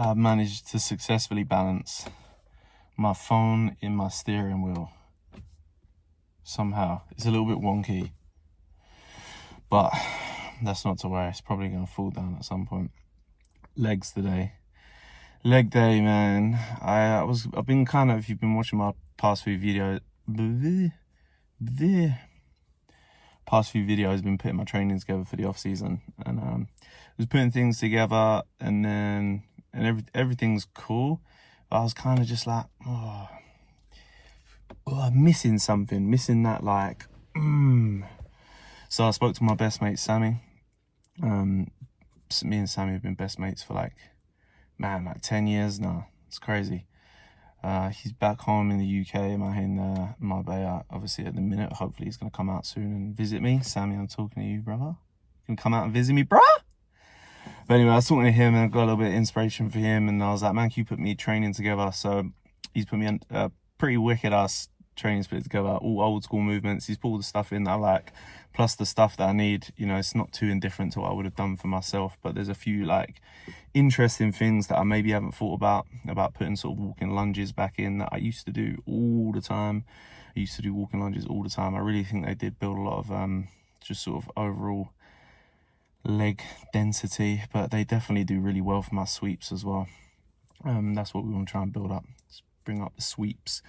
I've managed to successfully balance my phone in my steering wheel. Somehow. It's a little bit wonky, but that's not to worry. It's probably going to fall down at some point. Legs today. Leg day, man. I've been kind of, if you've been watching my past few videos, I've been putting my training together for the off season, and was putting things together, and everything's cool. But I was kind of just like, missing something, missing that like. So I spoke to my best mate Sammy. Me and Sammy have been best mates for like 10 years now. It's crazy. He's back home in the UK, in Marbella, obviously at the minute. Hopefully he's going to come out soon and visit me. Sammy, I'm talking to you, brother. You can come out and visit me, bruh? But anyway, I was talking to him and I got a little bit of inspiration for him. And I was like, man, can you put me training together? So he's put me on a pretty wicked ass training split together, all old school movements. He's pulled the stuff in that I like, plus the stuff that I need. You know, it's not too indifferent to what I would have done for myself, but there's a few like interesting things that I maybe haven't thought about putting sort of walking lunges back in that I used to do all the time. I used to do walking lunges all the time. I really think they did build a lot of just sort of overall leg density, but they definitely do really well for my sweeps as well. That's what we want to try and build up. Let's bring up the sweeps.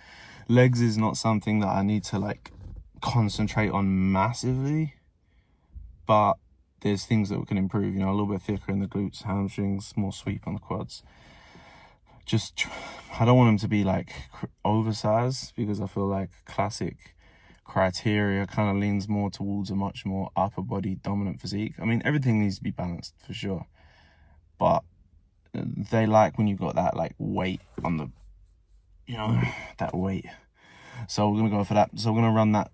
Legs is not something that I need to like concentrate on massively, but there's things that we can improve, you know, a little bit thicker in the glutes, hamstrings, more sweep on the quads. I don't want them to be like oversized, because I feel like classic criteria kind of leans more towards a much more upper body dominant physique. I mean, everything needs to be balanced for sure, but they like when you've got that like weight on the, you know, that weight. So we're gonna go for that. So we're gonna run that.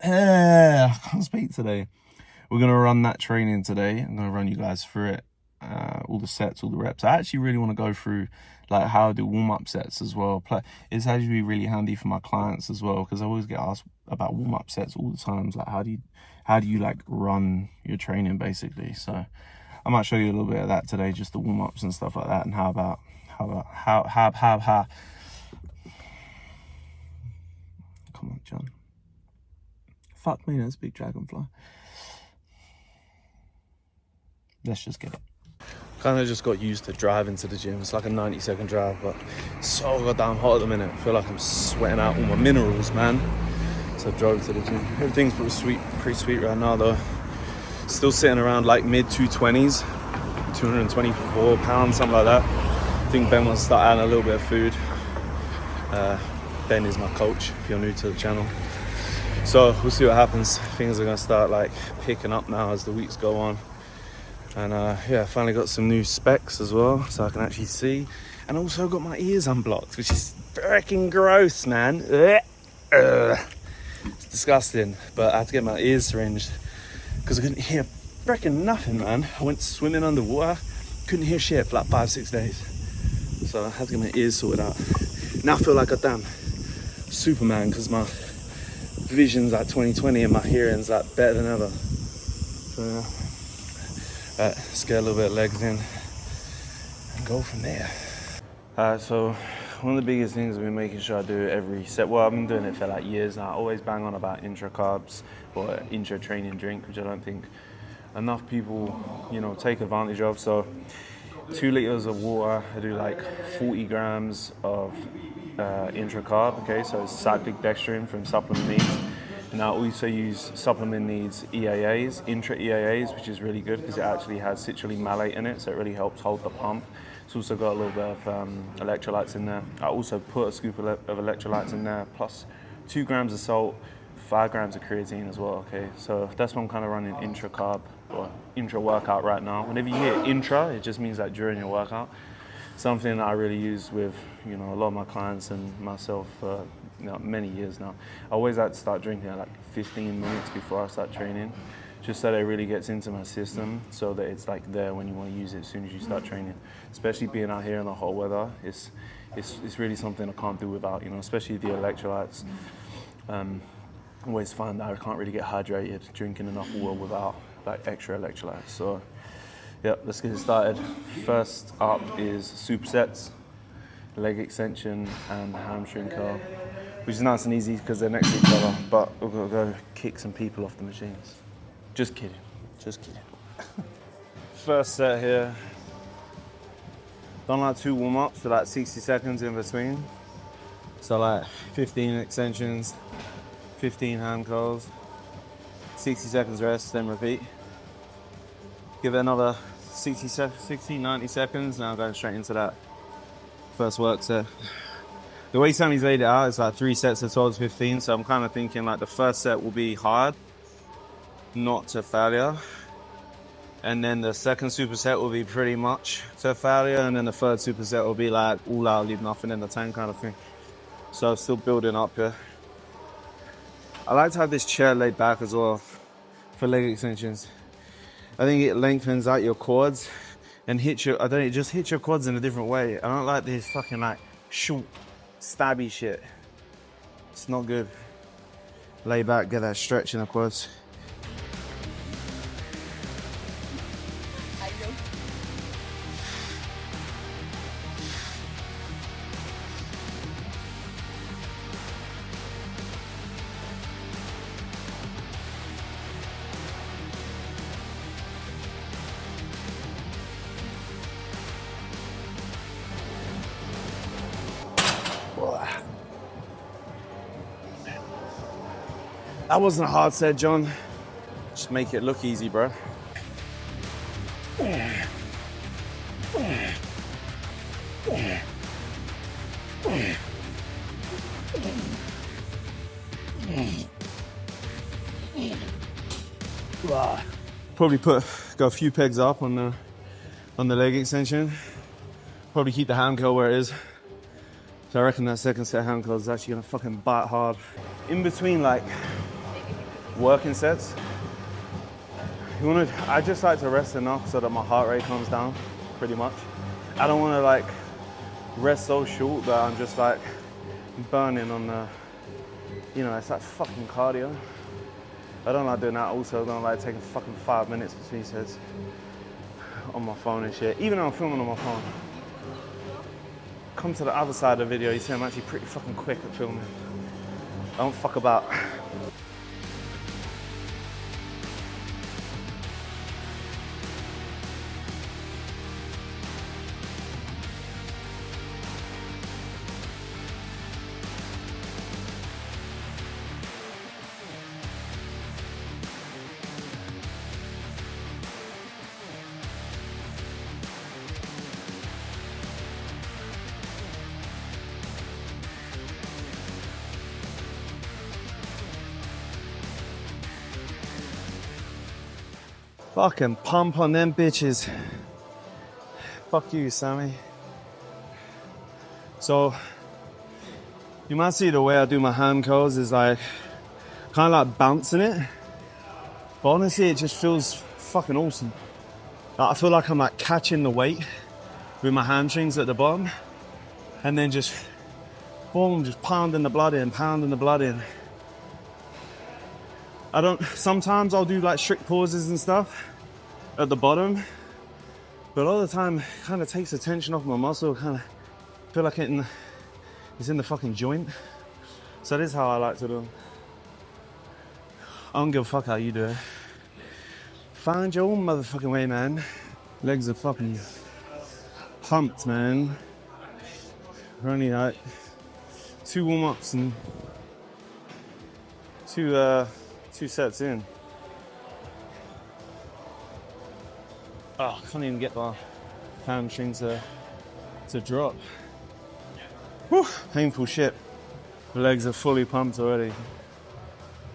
I can't speak today. We're gonna run that training today. I'm gonna run you guys through it, all the sets, all the reps. I actually really want to go through like how I do warm-up sets as well. It's actually really handy for my clients as well, because I always get asked about warm-up sets all the time. Like how do you like run your training basically? So I might show you a little bit of that today, just the warm-ups and stuff like that, and how come on, John. Fuck me, that's a big dragonfly. Let's just get it. Kind of just got used to driving to the gym. It's like a 90-second drive, but it's so goddamn hot at the minute. I feel like I'm sweating out all my minerals, man. So I drove to the gym. Everything's pretty sweet right now though. Still sitting around like mid 220s, 224 pounds, something like that. I think Ben wants to start adding a little bit of food. Ben is my coach, if you're new to the channel. So we'll see what happens. Things are gonna start like picking up now as the weeks go on. And yeah, I finally got some new specs as well, so I can actually see. And also got my ears unblocked, which is freaking gross, man. It's disgusting, but I had to get my ears syringed because I couldn't hear freaking nothing, man. I went swimming underwater, couldn't hear shit for like 5-6 days. So I had to get my ears sorted out. Now I feel like a damn Superman, because my vision's like 20/20 and my hearing's like better than ever. So yeah. Let's get a little bit of legs in and go from there. So one of the biggest things I've been making sure I do every set, well, I've been doing it for like years now. I always bang on about intra-carbs or intra-training drink, which I don't think enough people, you know, take advantage of. So 2 liters of water, I do like 40 grams of intra-carb, okay? So it's cyclic dextrin from Supplement Needs. And I also use Supplement Needs EAAs, intra-EAAs, which is really good because it actually has citrulline malate in it, so it really helps hold the pump. It's also got a little bit of electrolytes in there. I also put a scoop of electrolytes in there, plus 2 grams of salt, 5 grams of creatine as well, okay? So that's what I'm kind of running intra-carb or intra-workout right now. Whenever you hear intra, it just means that during your workout. Something that I really use with, you know, a lot of my clients and myself for, you know, many years now. I always like to start drinking at like 15 minutes before I start training, just so that it really gets into my system, so that it's like there when you want to use it as soon as you start training. Especially being out here in the hot weather, it's really something I can't do without, you know, especially the electrolytes. I always find that I can't really get hydrated drinking enough water without like extra electrolytes. So Yep, let's get it started. First up is supersets, leg extension and hamstring curl, which is nice and easy because they're next to each other, but we've got to go kick some people off the machines. Just kidding, just kidding. First set here, done like 2 warm-ups for like 60 seconds in between. So like 15 extensions, 15 hand curls, 60 seconds rest, then repeat. Give it another 60, 90 seconds, now going straight into that first work set. The way Sammy's laid it out is like 3 sets of 12 to 15, so I'm kind of thinking like the first set will be hard, not to failure. And then the second superset will be pretty much to failure, and then the third superset will be like all out, leave nothing in the tank kind of thing. So I'm still building up here. I like to have this chair laid back as well for leg extensions. I think it lengthens out your quads and it just hits your quads in a different way. I don't like this fucking like short, stabby shit. It's not good. Lay back, get that stretch in the quads. That wasn't a hard set, John. Just make it look easy, bro. Probably go a few pegs up on the leg extension. Probably keep the hand curl where it is. So I reckon that second set of hand curls is actually gonna fucking bite hard. In between like working sets, I just like to rest enough so that my heart rate comes down, pretty much. I don't want to like rest so short that I'm just like burning on the, you know, it's like fucking cardio. I don't like doing that. Also, I don't like taking fucking 5 minutes between sets on my phone and shit, even though I'm filming on my phone. Come to the other side of the video, you see I'm actually pretty fucking quick at filming. I don't fuck about. Fucking pump on them bitches. Fuck you, Sammy. So, you might see the way I do my hand curls is like, kind of like bouncing it. But honestly, it just feels fucking awesome. Like, I feel like I'm like catching the weight with my hamstrings at the bottom. And then just, boom, just pounding the blood in, pounding the blood in. Sometimes I'll do like strict pauses and stuff at the bottom, but all the time it kind of takes the tension off my muscle, kind of feel like it's in the fucking joint. So this is how I like to do them. I don't give a fuck how you do it. Find your own motherfucking way, man. Legs are fucking pumped, man. We're only like 2 warm-ups and two sets in. Oh, I can't even get my hamstring to drop. Whew, painful shit. The legs are fully pumped already.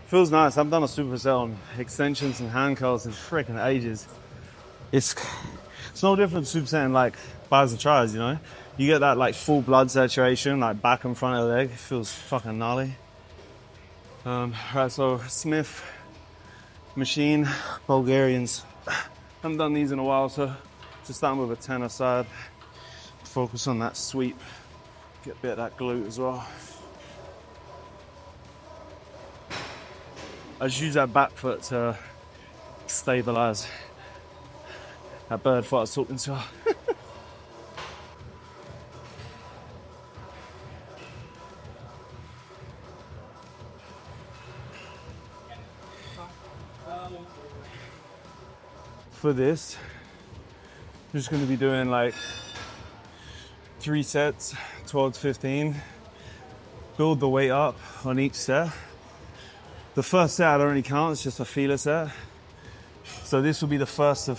Feels nice. I've done a superset on extensions and hand curls in freaking ages. It's no different to supersetting like bars and tries, you know? You get that like full blood saturation, like back and front of the leg. It feels fucking gnarly. Right, so Smith machine, Bulgarians. I haven't done these in a while, so just starting with a 10 aside. Focus on that sweep. Get a bit of that glute as well. I just use that back foot to stabilize That bird thought I was talking to her. For this, I'm just going to be doing like 3 sets, 12 to 15. Build the weight up on each set. The first set I don't really count, it's just a feeler set. So this will be the first of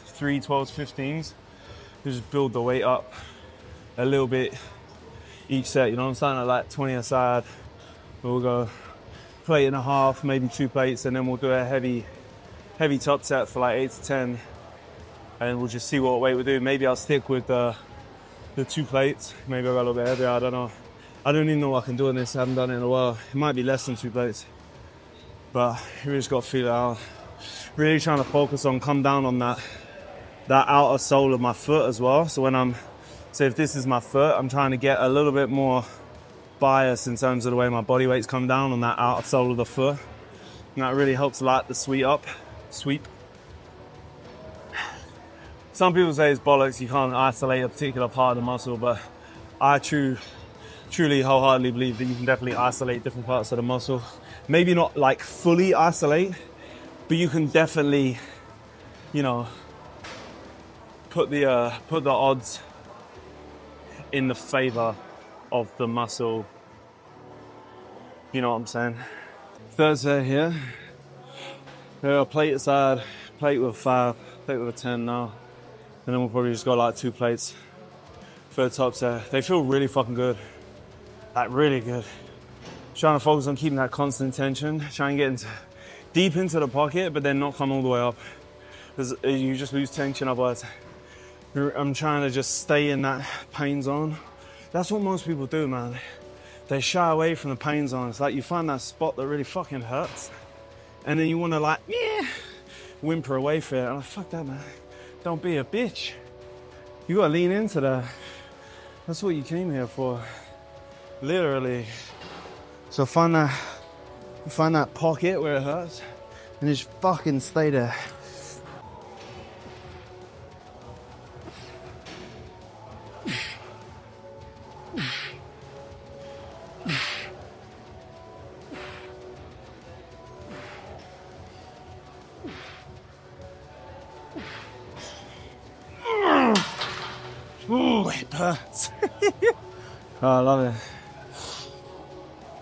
3 12 to 15s. Just build the weight up a little bit each set, you know what I'm saying? Like 20 aside. We'll go plate and a half, maybe 2 plates, and then we'll do a heavy top set for like 8 to 10. And we'll just see what weight we do. Maybe I'll stick with the 2 plates. Maybe I'll go a little bit heavier, I don't know. I don't even know what I can do on this, I haven't done it in a while. It might be less than 2 plates. But you just got to feel it out. Really trying to focus on, come down on that outer sole of my foot as well. So when if this is my foot, I'm trying to get a little bit more bias in terms of the way my body weight's come down on that outer sole of the foot. And that really helps light the sweep. Some people say it's bollocks, you can't isolate a particular part of the muscle, but I truly wholeheartedly believe that you can definitely isolate different parts of the muscle. Maybe not like fully isolate, but you can definitely, you know, put the odds in the favor of the muscle. You know what I'm saying? Third set here. There are plate aside, plate with 5, plate with a 10 now. And then we'll probably just go like 2 plates for the top set. They feel really fucking good. Like really good. Trying to focus on keeping that constant tension. Try and get deep into the pocket, but then not come all the way up. Because you just lose tension otherwise. I'm trying to just stay in that pain zone. That's what most people do, man. They shy away from the pain zone. It's like you find that spot that really fucking hurts. And then you want to like, whimper away from it. I'm like, fuck that, man. Don't be a bitch. You gotta lean into that. That's what you came here for. Literally. So find that pocket where it hurts and just fucking stay there. Ooh, it hurts. Oh, I love it.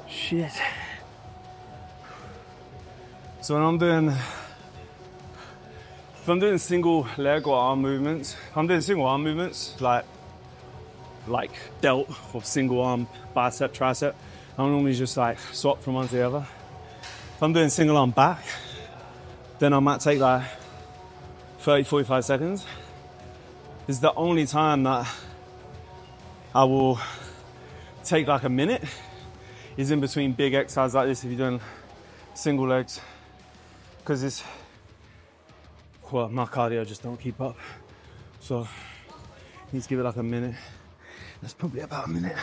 Shit. So when if I'm doing single leg or arm movements, like delt or single arm, bicep, tricep, I normally just like swap from one to the other. If I'm doing single arm back, then I might take like 30, 45 seconds. This is the only time that I will take like a minute is in between big exercises like this if you're doing single legs, because my cardio just don't keep up. So need to give it like a minute. That's probably about a minute.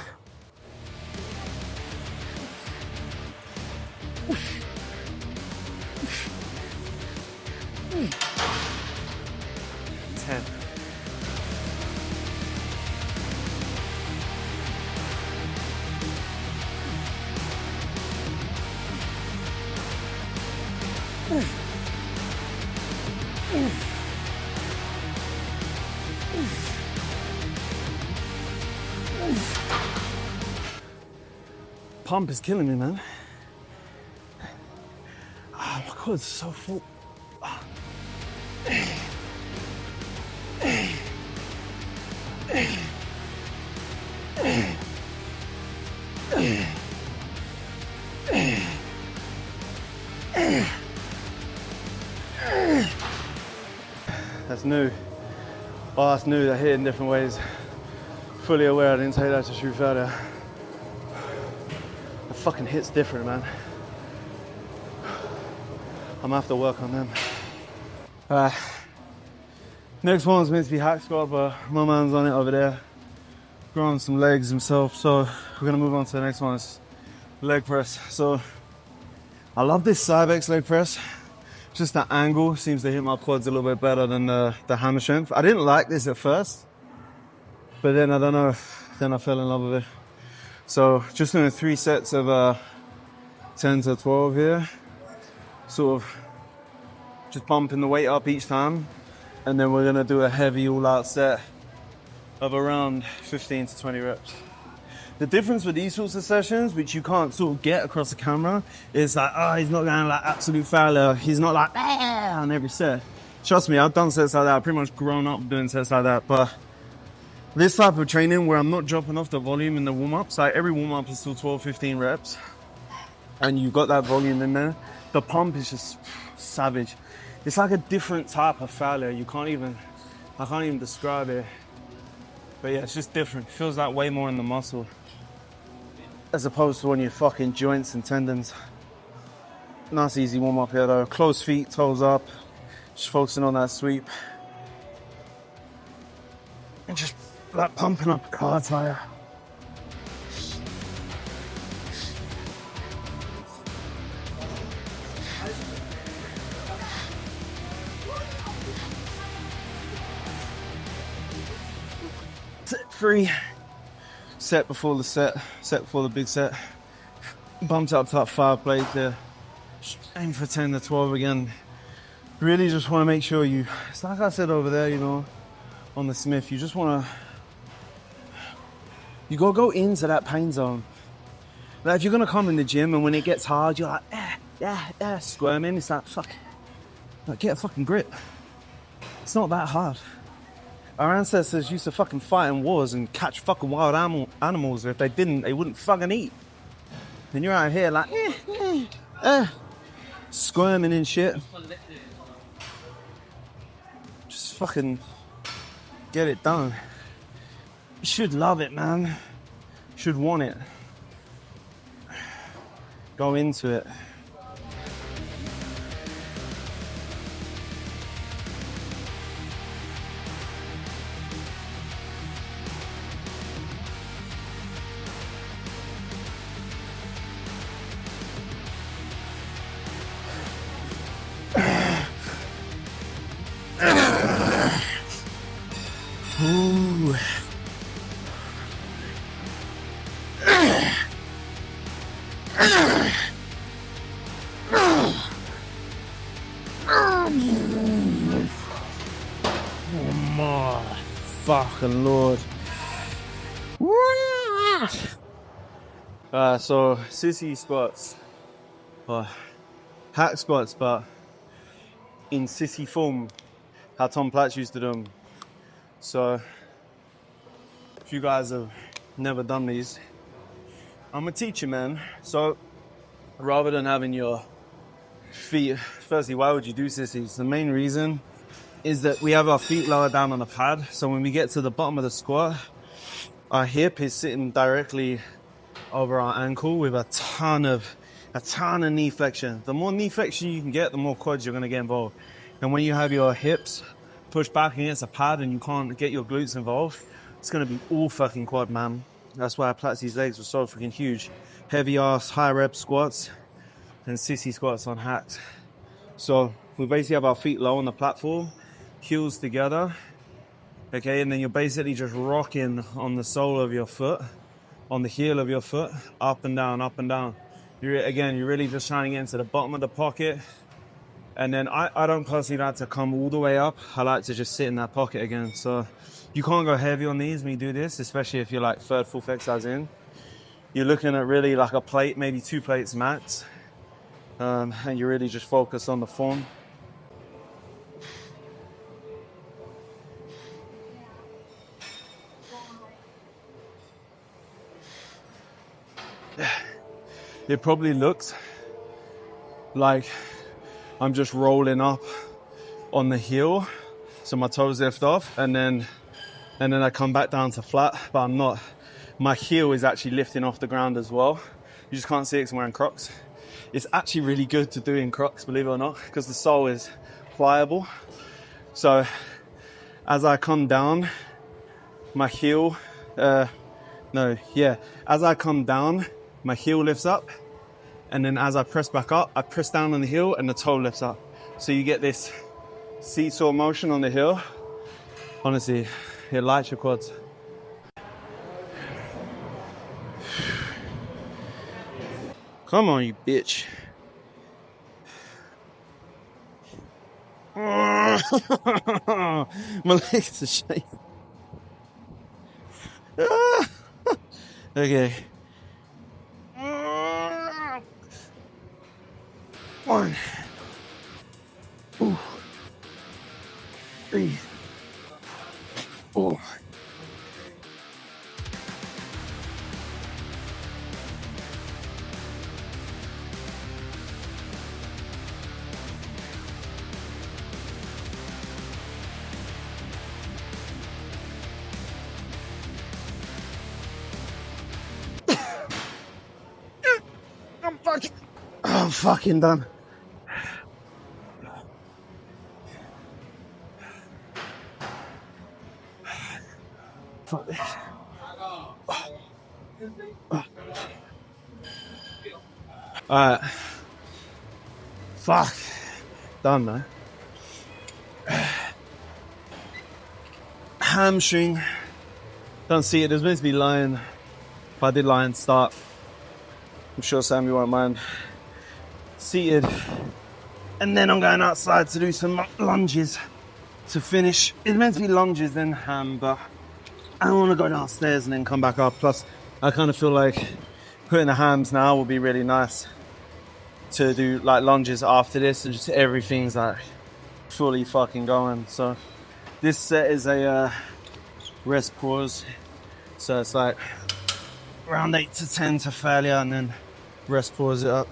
Ten. Pump is killing me, man. Oh, my quad's so full. That's new. Oh, that's new. They hit in different ways. Fully aware I didn't take that to shoot further. The fucking hit's different, man. I'm gonna have to work on them. Next one's meant to be hack squat, but my man's on it over there. Growing some legs himself, so we're gonna move on to the next one. It's leg press. So I love this Cybex leg press Just that angle seems to hit my quads a little bit better than the hammer strength. I didn't like this at first, but then I don't know, then I fell in love with it. So just doing 3 sets of 10 to 12 here, sort of just bumping the weight up each time. And then we're gonna do a heavy all-out set of around 15 to 20 reps. The difference with these sorts of sessions, which you can't sort of get across the camera, is like, oh, he's not going like absolute failure. He's not like, ah, on every set. Trust me, I've done sets like that. I've pretty much grown up doing sets like that. But this type of training where I'm not dropping off the volume in the warm-ups, like every warm-up is still 12, 15 reps, and you've got that volume in there, the pump is just savage. It's like a different type of failure. I can't even describe it. But yeah, it's just different. It feels like way more in the muscle, as opposed to on your fucking joints and tendons. Nice easy warm up here though. Closed feet, toes up. Just focusing on that sweep. And just like pumping up cards higher. Set 3. Set before the set before the big set. Bumped up to that 5 plate there. Aim for 10 to 12 again. Really just want to make sure it's like I said over there, you know, on the Smith, you just want to, you gotta go into that pain zone. Like if you're gonna come in the gym and when it gets hard, you're like, squirming, it's like, fuck, like, get a fucking grip. It's not that hard. Our ancestors used to fucking fight in wars and catch fucking wild animals. If they didn't, they wouldn't fucking eat. And you're out here like, squirming and shit. Just fucking get it done. You should love it, man. Should want it. Go into it. Ooh. Oh my fucking Lord. So Sissy squats, hack squats, but in Sissy form, how Tom Platz used to do them. So if you guys have never done these, I'm a teacher, man. So rather than having your feet, firstly, why would you do sissies? The main reason is that we have our feet lower down on the pad. So when we get to the bottom of the squat, our hip is sitting directly over our ankle with a ton of knee flexion. The more knee flexion you can get, the more quads you're gonna get involved. And when you have your hips pushed back against a pad and you can't get your glutes involved, it's gonna be all fucking quad, man. That's why Platzi's legs were so freaking huge. Heavy ass, high rep squats and Sissy squats on hacks. So we basically have our feet low on the platform, heels together, okay, and then you're basically just rocking on the sole of your foot, on the heel of your foot, up and down, up and down. You're really just trying to get into the bottom of the pocket. And then I don't personally like to come all the way up. I like to just sit in that pocket again. So you can't go heavy on these when you do this, especially if you're like third, fourth exercise in. You're looking at really like a plate, maybe 2 plates max. And you really just focus on the form. It probably looks like I'm just rolling up on the heel, so my toes lift off, and then I come back down to flat, but I'm not. My heel is actually lifting off the ground as well. You just can't see it because I'm wearing Crocs. It's actually really good to do in Crocs, believe it or not, because the sole is pliable. So as I come down, my heel, as I come down, my heel lifts up, and then as I press back up, I press down on the heel and the toe lifts up. So you get this seesaw motion on the hill. Honestly, it lights your quads. Come on, you bitch. My legs are shaking. Okay. 1, 2, 3, 4. I'm fucking done. Fuck this. Alright. Fuck. Done, man. Hamstring. Don't see it. There's meant to be lion. If I did lion start, I'm sure Sammy won't mind. Seated. And then I'm going outside to do some lunges to finish. It's meant to be lunges, then ham, but I don't want to go downstairs and then come back up. Plus, I kind of feel like putting the hams now will be really nice to do like lunges after this, and just everything's like fully fucking going. So this set is a rest pause. So it's like round 8 to 10 to failure, and then rest pause it up.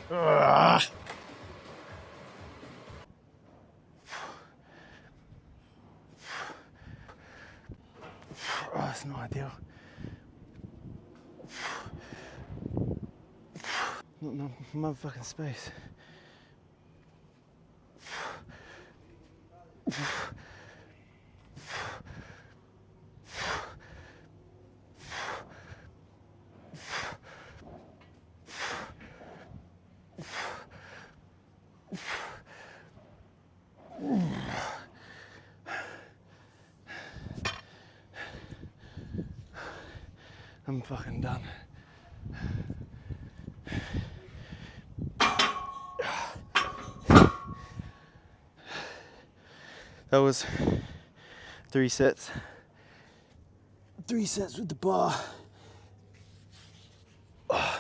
Oh, that's not ideal. Not enough motherfucking space. I'm fucking done. That was 3 sets. 3 sets with the bar. I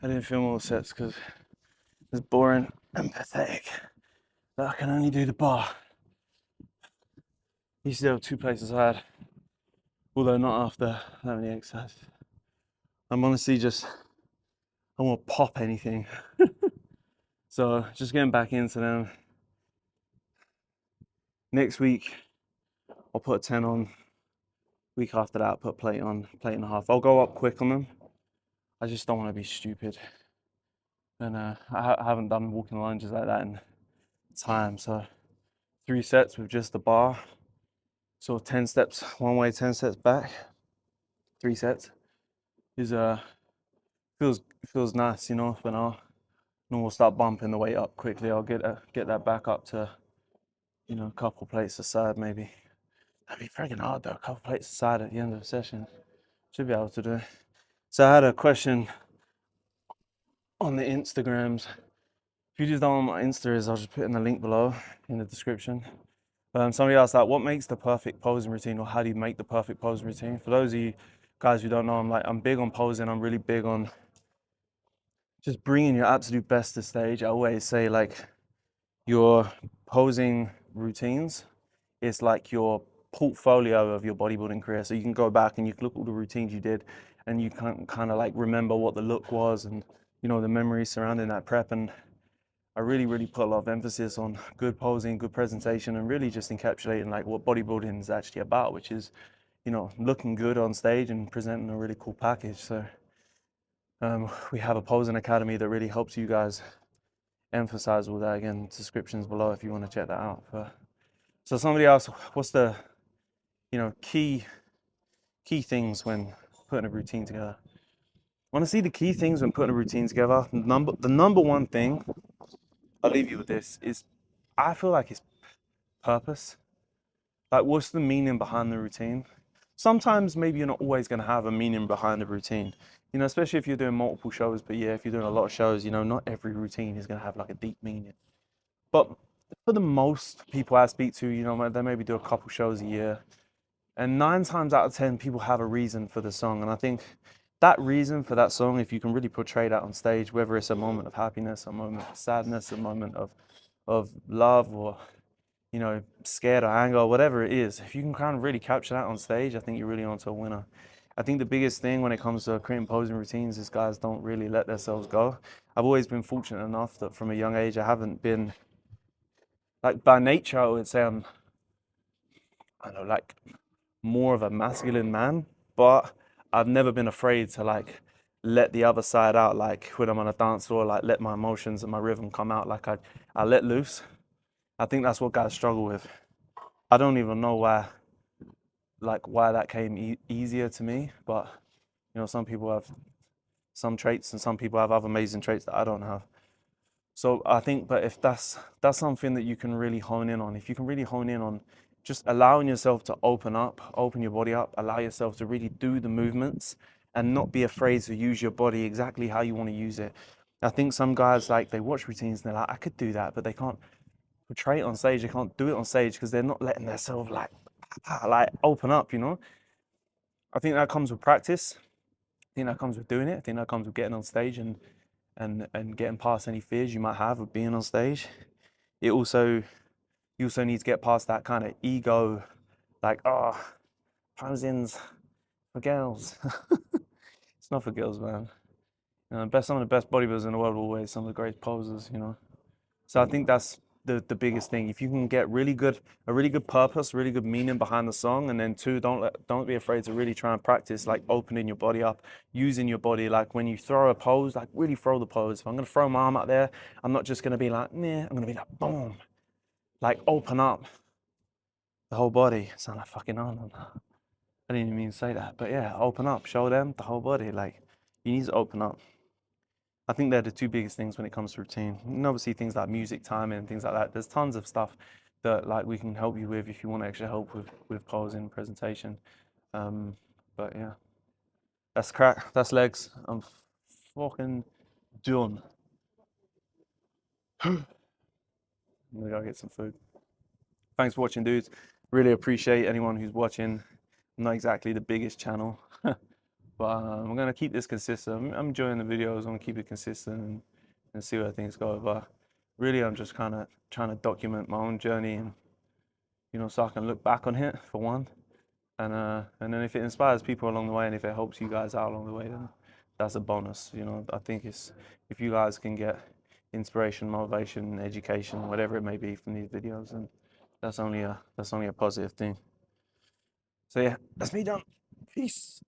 didn't film all the sets because it's boring and pathetic that I can only do the bar. Used to have 2 places I had, although not after that many exercises. I'm honestly just, I want to pop anything. So just getting back into them. Next week, I'll put a 10 on. Week after that, I'll put plate on, plate and a half. I'll go up quick on them. I just don't want to be stupid. And I haven't done walking lunges like that in time. So 3 sets with just the bar. So 10 steps one way, 10 steps back. 3 sets is feels nice, you know. But then we'll start bumping the weight up quickly. I'll get that back up to, you know, a couple plates aside maybe. That'd be freaking hard though. A couple plates aside at the end of the session. Should be able to do it. So I had a question on the Instagrams. If you just don't know what my Insta is, I'll just put in the link below in the description. Somebody asked that, what makes the perfect posing routine, or how do you make the perfect posing routine? For those of you guys who don't know, I'm big on posing. I'm really big on just bringing your absolute best to stage. I always say, like, your posing routines is like your portfolio of your bodybuilding career. So you can go back and you can look at all the routines you did, and you can kind of like remember what the look was, and the memories surrounding that prep. And I really, really put a lot of emphasis on good posing, good presentation, and really just encapsulating like what bodybuilding is actually about, which is, looking good on stage and presenting a really cool package. So we have a posing academy that really helps you guys emphasize all that. Again, descriptions below if you want to check that out. So somebody asked, what's the key things when putting a routine together? Honestly, the key things when putting a routine together, the number one thing, I'll leave you with this, is I feel like it's purpose. Like, what's the meaning behind the routine? Sometimes maybe you're not always going to have a meaning behind the routine, especially if you're doing multiple shows per year. If you're doing a lot of shows, not every routine is going to have like a deep meaning. But for the most people I speak to, they maybe do a couple shows a year. And 9 times out of 10, people have a reason for the song. And I think that reason for that song, if you can really portray that on stage, whether it's a moment of happiness, a moment of sadness, a moment of love, or scared or anger, or whatever it is, if you can kind of really capture that on stage, I think you're really onto a winner. I think the biggest thing when it comes to creating posing routines is guys don't really let themselves go. I've always been fortunate enough that from a young age, I haven't been, like, by nature, I would say I don't know, like, more of a masculine man, but I've never been afraid to like let the other side out, like when I'm on a dance floor, like let my emotions and my rhythm come out, like I let loose. I think that's what guys struggle with. I don't even know why that came easier to me, but some people have some traits and some people have other amazing traits that I don't have. So I think, but if that's something that you can really hone in on, if you can really hone in on just allowing yourself to open your body up, allow yourself to really do the movements and not be afraid to use your body exactly how you want to use it. I think some guys, like, they watch routines and they're like, I could do that, but they can't portray it on stage. They can't do it on stage because they're not letting themselves like open up, I think that comes with practice. I think that comes with doing it. I think that comes with getting on stage and getting past any fears you might have of being on stage. You also need to get past that kind of ego, like, oh, posing's for girls. It's not for girls, man. Some of the best bodybuilders in the world are always some of the great posers, So I think that's the biggest thing. If you can get a really good purpose, really good meaning behind the song, and then 2, don't be afraid to really try and practice, like opening your body up, using your body. Like when you throw a pose, like really throw the pose. If I'm gonna throw my arm out there, I'm not just gonna be like, meh, I'm gonna be like, boom. Like open up the whole body. Sound like fucking Arnold. I didn't even mean to say that, but yeah, open up, show them the whole body. Like, you need to open up. I think they're the 2 biggest things when it comes to routine. And obviously things like music timing and things like that. There's tons of stuff that like we can help you with if you want extra help with posing, presentation. But yeah, that's crack. That's legs. I'm fucking done. I'm gonna go get some food. Thanks for watching, dudes. Really appreciate anyone who's watching. I'm not exactly the biggest channel, but I'm gonna keep this consistent. I'm enjoying the videos. I'm gonna keep it consistent and see where things go. But really, I'm just kind of trying to document my own journey, and so I can look back on it for one, and then if it inspires people along the way, and if it helps you guys out along the way, then that's a bonus. I think it's, if you guys can get inspiration, motivation, education, whatever it may be from these videos, and that's only a positive thing. So yeah, that's me done. Peace.